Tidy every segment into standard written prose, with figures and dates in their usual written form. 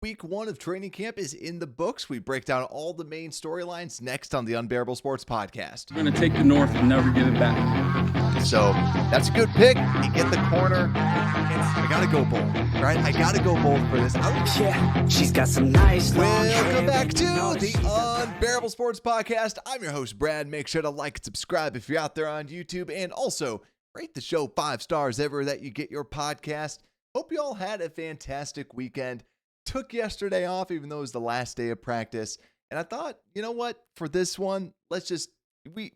Week 1 of training camp is in the books. We break down all the main storylines next on the Unbearable Sports Podcast. We're going to take the North and never give it back. So that's a good pick. You get the corner. I got to go bold, right? I got to go bold for this. Yeah, she's got some nice Welcome back to the Unbearable Sports Podcast. I'm your host, Brad. Make sure to like and subscribe if you're out there on YouTube. And also, rate the show 5 stars everywhere that you get your podcast. Hope you all had a fantastic weekend. Took yesterday off, even though it was the last day of practice. And I thought, you know what? For this one, let's just, we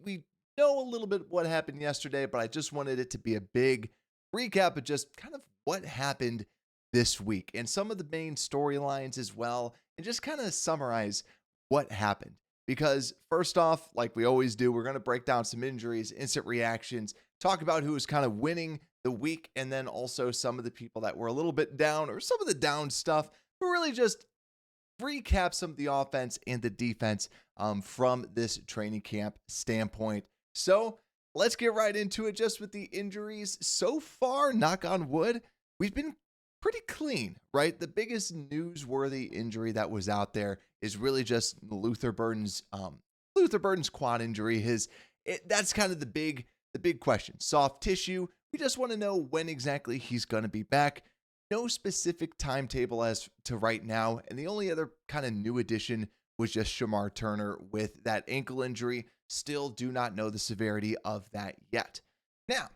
know a little bit what happened yesterday, but I just wanted it to be a big recap of just kind of what happened this week and some of the main storylines as well, and just kind of summarize what happened. Because first off, like we always do, we're going to break down some injuries, instant reactions, talk about who was kind of winning the week, and then also some of the people that were a little bit down or some of the down stuff, but really just recap some of the offense and the defense from this training camp standpoint. So let's get right into it just with the injuries. So far, knock on wood, we've been pretty clean, right? The biggest newsworthy injury that was out there is really just Luther Burden's quad injury. That's kind of the big question. Soft tissue. We just want to know when exactly he's going to be back. No specific timetable as to right now. And the only other kind of new addition was just Shamar Turner with that ankle injury. Still do not know the severity of that yet. Now,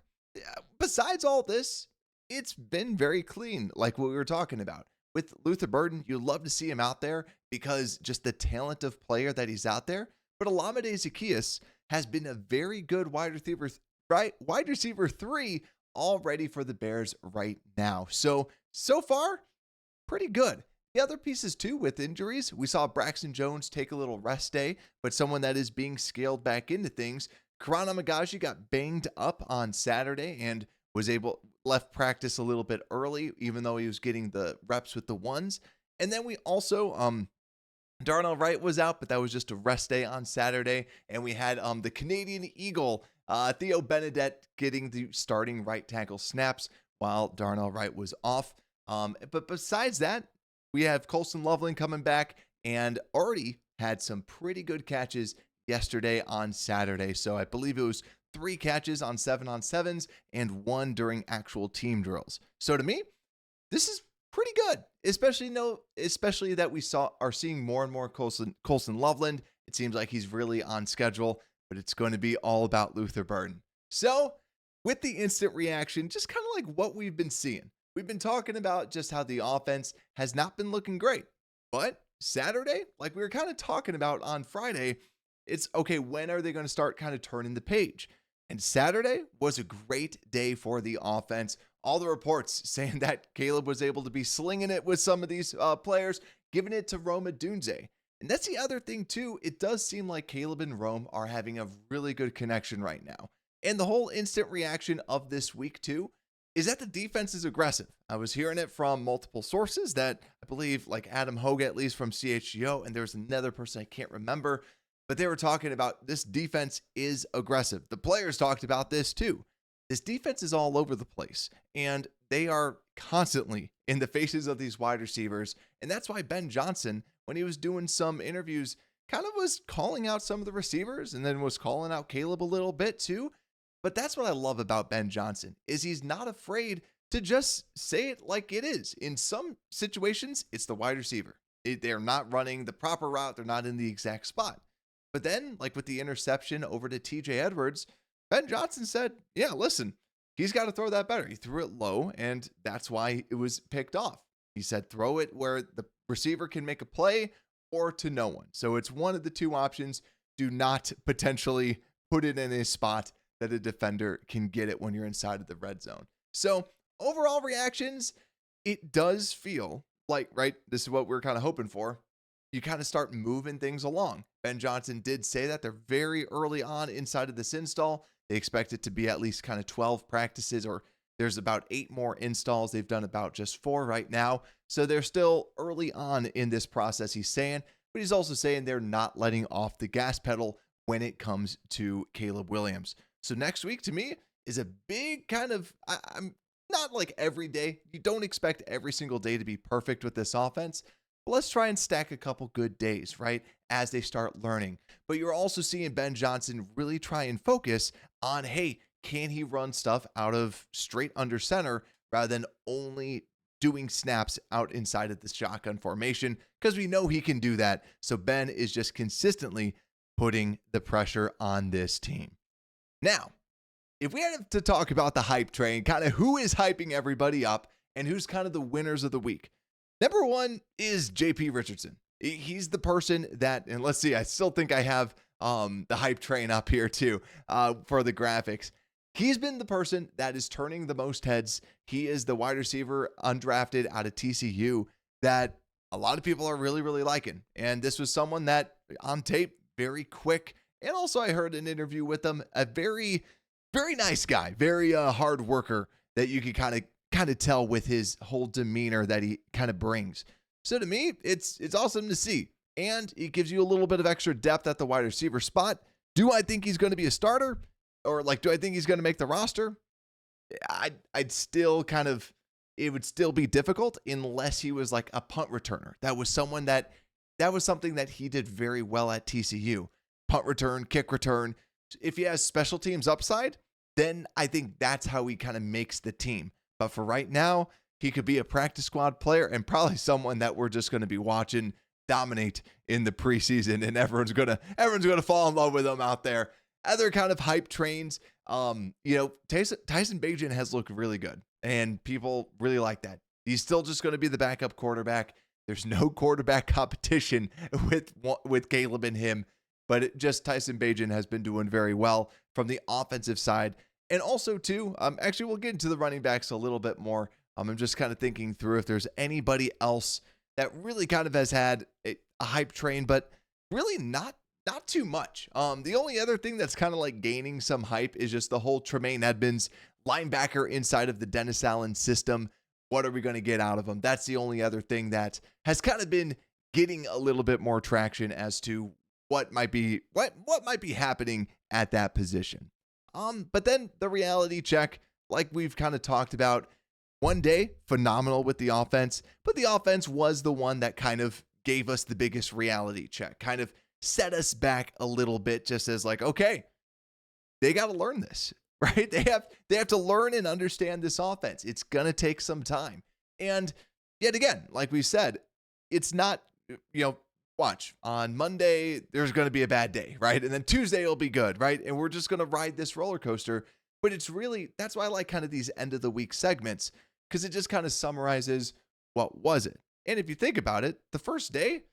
besides all this, it's been very clean, like what we were talking about. With Luther Burden, you love to see him out there because just the talent of player that he's out there. But Olamide Zaccheaus has been a very good wide receiver 3 all ready for the Bears right now. So far, pretty good. The other pieces too with injuries, we saw Braxton Jones take a little rest day, but someone that is being scaled back into things. Karan Amagaji got banged up on Saturday and left practice a little bit early, even though he was getting the reps with the ones. And then we also, Darnell Wright was out, but that was just a rest day on Saturday. And we had the Canadian Eagle, Theo Benedette, getting the starting right tackle snaps while Darnell Wright was off. But besides that, we have Colson Loveland coming back and already had some pretty good catches yesterday on Saturday. So I believe it was 3 catches on 7-on-7s and 1 during actual team drills. So to me, this is pretty good, especially that we are seeing more and more Colson Loveland. It seems like he's really on schedule, but it's going to be all about Luther Burden. So with the instant reaction, just kind of like what we've been seeing. We've been talking about just how the offense has not been looking great. But Saturday, like we were kind of talking about on Friday, it's okay, when are they going to start kind of turning the page? And Saturday was a great day for the offense. All the reports saying that Caleb was able to be slinging it with some of these players, giving it to Rome Odunze. And that's the other thing too. It does seem like Caleb and Rome are having a really good connection right now. And the whole instant reaction of this week too is that the defense is aggressive. I was hearing it from multiple sources that I believe like Adam Hogue, at least from CHGO, and there's another person I can't remember, but they were talking about this defense is aggressive. The players talked about this too. This defense is all over the place, and they are constantly in the faces of these wide receivers. And that's why Ben Johnson, when he was doing some interviews, kind of was calling out some of the receivers and then was calling out Caleb a little bit too. But that's what I love about Ben Johnson, is he's not afraid to just say it like it is. In some situations, it's the wide receiver. They're not running the proper route. They're not in the exact spot. But then, like with the interception over to TJ Edwards, Ben Johnson said, yeah, listen, he's got to throw that better. He threw it low, and that's why it was picked off. He said, throw it where the receiver can make a play or to no one. So it's one of the two options. Do not potentially put it in a spot that a defender can get it when you're inside of the red zone. So overall reactions, it does feel like, right, this is what we're kind of hoping for. You kind of start moving things along. Ben Johnson did say that they're very early on inside of this install. They expect it to be at least kind of 12 practices, or there's about 8 more installs. They've done about just 4 right now. So they're still early on in this process, he's saying, but he's also saying they're not letting off the gas pedal when it comes to Caleb Williams. So next week to me is a big kind of, I'm not like every day. You don't expect every single day to be perfect with this offense, But let's try and stack a couple good days, right, as they start learning. But you're also seeing Ben Johnson really try and focus on, hey, can he run stuff out of straight under center rather than only doing snaps out inside of the shotgun formation? Because we know he can do that. So Ben is just consistently putting the pressure on this team. Now, if we had to talk about the hype train, kind of who is hyping everybody up and who's kind of the winners of the week, number one is JP Richardson. He's the person that, and let's see, I still think I have the hype train up here too for the graphics. He's been the person that is turning the most heads. He is the wide receiver undrafted out of TCU that a lot of people are really, really liking. And this was someone that on tape, very quick. And also I heard an interview with him, a very nice guy, very hard worker that you can kind of tell with his whole demeanor that he kind of brings. So to me, it's awesome to see. And it gives you a little bit of extra depth at the wide receiver spot. Do I think he's going to be a starter? Or do I think he's going to make the roster? I'd still it would still be difficult unless he was like a punt returner. That was something that he did very well at TCU. Punt return, kick return. If he has special teams upside, then I think that's how he kind of makes the team. But for right now, he could be a practice squad player and probably someone that we're just going to be watching dominate in the preseason, and everyone's gonna fall in love with him out there. Other kind of hype trains, Tyson Bagent has looked really good, and people really like that. He's still just going to be the backup quarterback. There's no quarterback competition with Caleb and him, but Tyson Bagent has been doing very well from the offensive side. And also, too, actually, we'll get into the running backs a little bit more. I'm just kind of thinking through if there's anybody else that really kind of has had a hype train, but really not too much. The only other thing that's kind of like gaining some hype is just the whole Tremaine Edmonds linebacker inside of the Dennis Allen system. What are we going to get out of him? That's the only other thing that has kind of been getting a little bit more traction as to what might be happening at that position. But then the reality check, like we've kind of talked about, one day phenomenal with the offense, but the offense was the one that kind of gave us the biggest reality check, kind of set us back a little bit, just as like, okay, they got to learn this, right? They have to learn and understand this offense. It's going to take some time. And yet again, like we said, it's not, watch on Monday, there's going to be a bad day, right? And then Tuesday will be good, right? And we're just going to ride this roller coaster. But it's really, that's why I like kind of these end of the week segments, because it just kind of summarizes what was it. And if you think about it, the first day,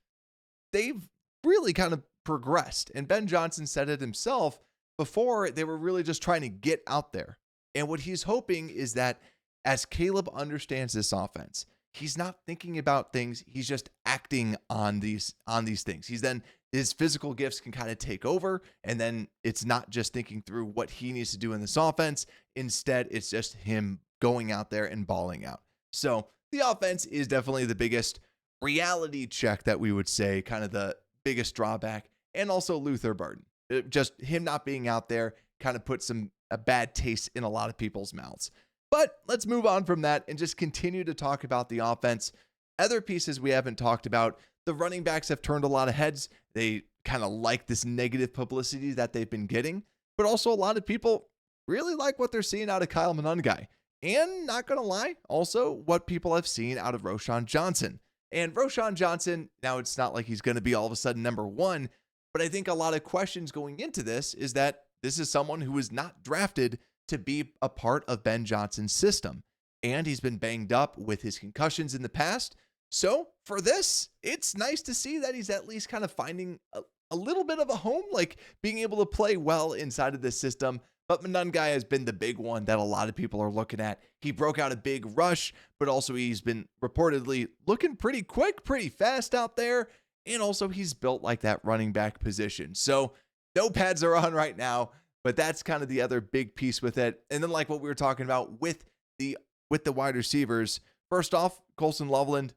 they've really kind of progressed. And Ben Johnson said it himself before, they were really just trying to get out there. And what he's hoping is that as Caleb understands this offense, he's not thinking about things, he's just acting on these things. His physical gifts can kind of take over, and then it's not just thinking through what he needs to do in this offense. Instead, it's just him going out there and balling out. So the offense is definitely the biggest reality check that we would say, kind of the biggest drawback. And also Luther Burden. Just him not being out there kind of put a bad taste in a lot of people's mouths. But let's move on from that and just continue to talk about the offense. Other pieces we haven't talked about. The running backs have turned a lot of heads. They kind of like this negative publicity that they've been getting. But also a lot of people really like what they're seeing out of Kyle Monangai. And not going to lie, also what people have seen out of Roschon Johnson. And Roschon Johnson, now it's not like he's going to be all of a sudden number one, but I think a lot of questions going into this is that this is someone who was not drafted to be a part of Ben Johnson's system. And he's been banged up with his concussions in the past. So for this, it's nice to see that he's at least kind of finding a little bit of a home, like being able to play well inside of this system. But Monangai has been the big one that a lot of people are looking at. He broke out a big rush, but also he's been reportedly looking pretty quick, pretty fast out there. And also he's built like that running back position. So no pads are on right now, but that's kind of the other big piece with it. And then like what we were talking about with the wide receivers, first off, Colson Loveland,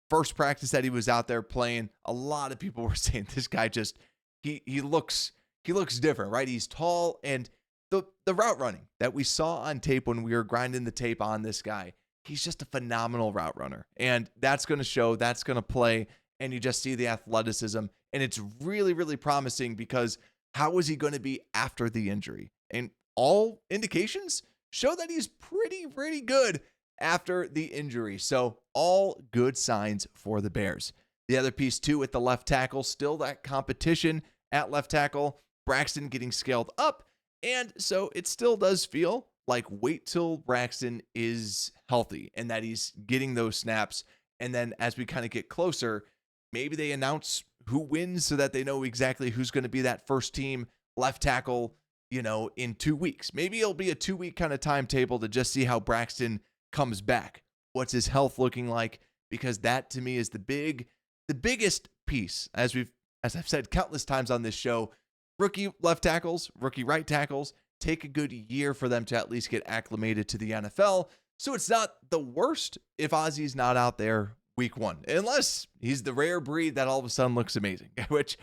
first practice that he was out there playing, a lot of people were saying this guy just, he looks different, right? He's tall, and the route running that we saw on tape when we were grinding the tape on this guy, he's just a phenomenal route runner. And that's going to show, that's going to play. And you just see the athleticism. And it's really, really promising because how is he going to be after the injury? And all indications show that he's pretty good after the injury. So all good signs for the Bears. The other piece too with the left tackle, still that competition at left tackle, Braxton getting scaled up. And so it still does feel like wait till Braxton is healthy and that he's getting those snaps. And then as we kind of get closer, maybe they announce who wins so that they know exactly who's going to be that first team left tackle, in 2 weeks. Maybe it'll be a 2-week kind of timetable to just see how Braxton comes back. What's his health looking like? Because that to me is the biggest piece. As I've said countless times on this show, rookie left tackles, rookie right tackles take a good year for them to at least get acclimated to the NFL. So it's not the worst if Ozzy's not out there week 1, unless he's the rare breed that all of a sudden looks amazing, which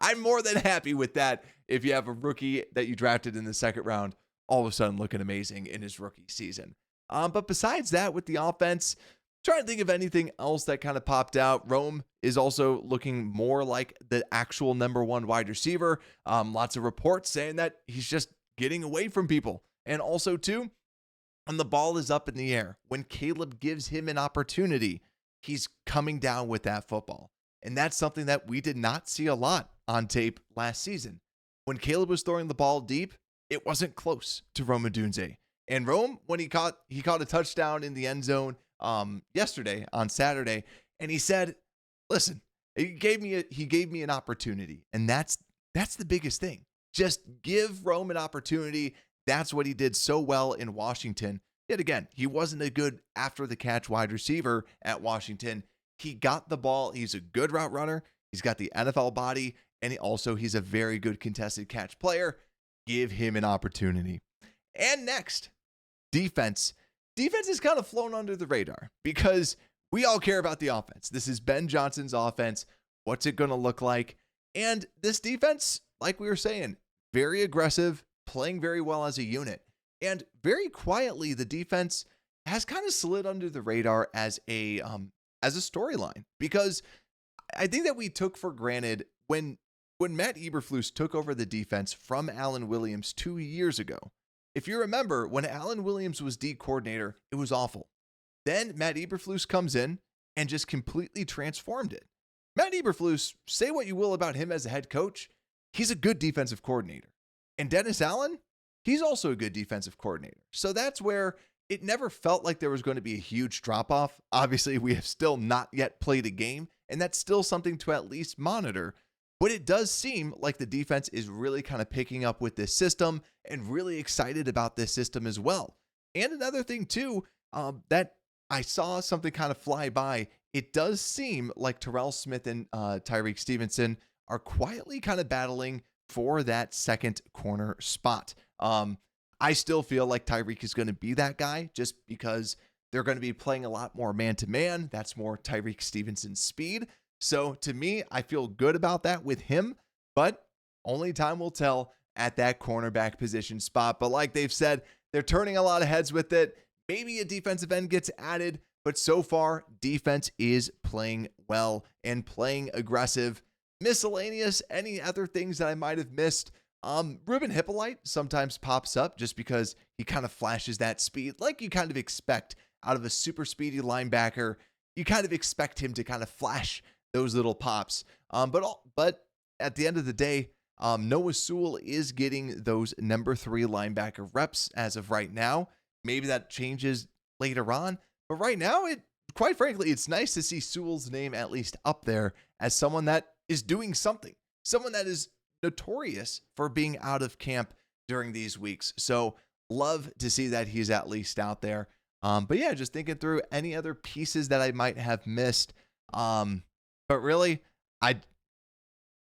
I'm more than happy with that. If you have a rookie that you drafted in the second round, all of a sudden looking amazing in his rookie season. But besides that, with the offense, trying to think of anything else that kind of popped out. Rome is also looking more like the actual number 1 wide receiver. Lots of reports saying that he's just getting away from people. And also too, when the ball is up in the air, when Caleb gives him an opportunity, he's coming down with that football. And that's something that we did not see a lot on tape last season. When Caleb was throwing the ball deep, it wasn't close to Rome Odunze. And Rome, when he caught a touchdown in the end zone yesterday on Saturday, and he said, listen, he gave me an opportunity. And that's the biggest thing. Just give Rome an opportunity. That's what he did so well in Washington. Yet again, he wasn't a good after the catch wide receiver at Washington. He got the ball. He's a good route runner. He's got the NFL body, and he's a very good contested catch player. Give him an opportunity. And next, defense. Defense has kind of flown under the radar because we all care about the offense. This is Ben Johnson's offense. What's it going to look like? And this defense, like we were saying, very aggressive, playing very well as a unit. And very quietly, the defense has kind of slid under the radar as a storyline, because I think that we took for granted when Matt Eberflus took over the defense from Alan Williams 2 years ago. If you remember, when Alan Williams was D coordinator, it was awful. Then Matt Eberflus comes in and just completely transformed it. Matt Eberflus, say what you will about him as a head coach, he's a good defensive coordinator. And Dennis Allen, he's also a good defensive coordinator. So that's where it never felt like there was going to be a huge drop-off. Obviously, we have still not yet played a game, and that's still something to at least monitor. But it does seem like the defense is really kind of picking up with this system and really excited about this system as well. And another thing too, that I saw something kind of fly by, it does seem like Terrell Smith and Tyreek Stevenson are quietly kind of battling for that second corner spot. I still feel like Tyreek is going to be that guy just because they're going to be playing a lot more man-to-man. That's more Tyreek Stevenson's speed. So to me, I feel good about that with him, but only time will tell at that cornerback position spot. But like they've said, they're turning a lot of heads with it. Maybe a defensive end gets added, but so far, defense is playing well and playing aggressive. Miscellaneous, any other things that I might have missed? Ruben Hippolyte sometimes pops up just because he kind of flashes that speed like you kind of expect out of a super speedy linebacker. You kind of expect him to kind of flash those little pops. But at the end of the day, Noah Sewell is getting those number 3 linebacker reps as of right now. Maybe that changes later on, but right now, quite frankly, it's nice to see Sewell's name at least up there as someone that is doing something, someone that is notorious for being out of camp during these weeks. So love to see that he's at least out there. But yeah, just thinking through any other pieces that I might have missed. But really,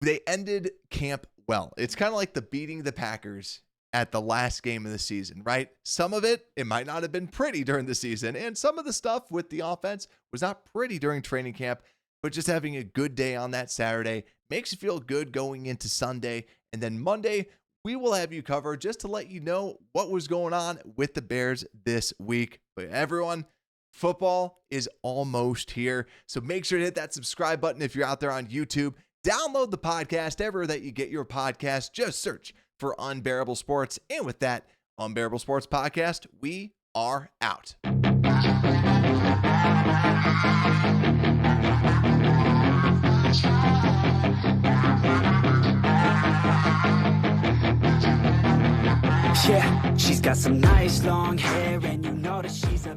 they ended camp well. It's kind of like the beating the Packers at the last game of the season, right? Some of it might not have been pretty during the season, and some of the stuff with the offense was not pretty during training camp, but just having a good day on that Saturday makes you feel good going into Sunday. And then Monday, we will have you covered just to let you know what was going on with the Bears this week. But everyone, Football is almost here, so make sure to hit that subscribe button if you're out there on YouTube. Download the podcast everywhere that you get your podcast. Just search for Unbearable Sports. And with that, Unbearable Sports Podcast, we are out. Yeah, she's got some nice long hair, and you know that she's a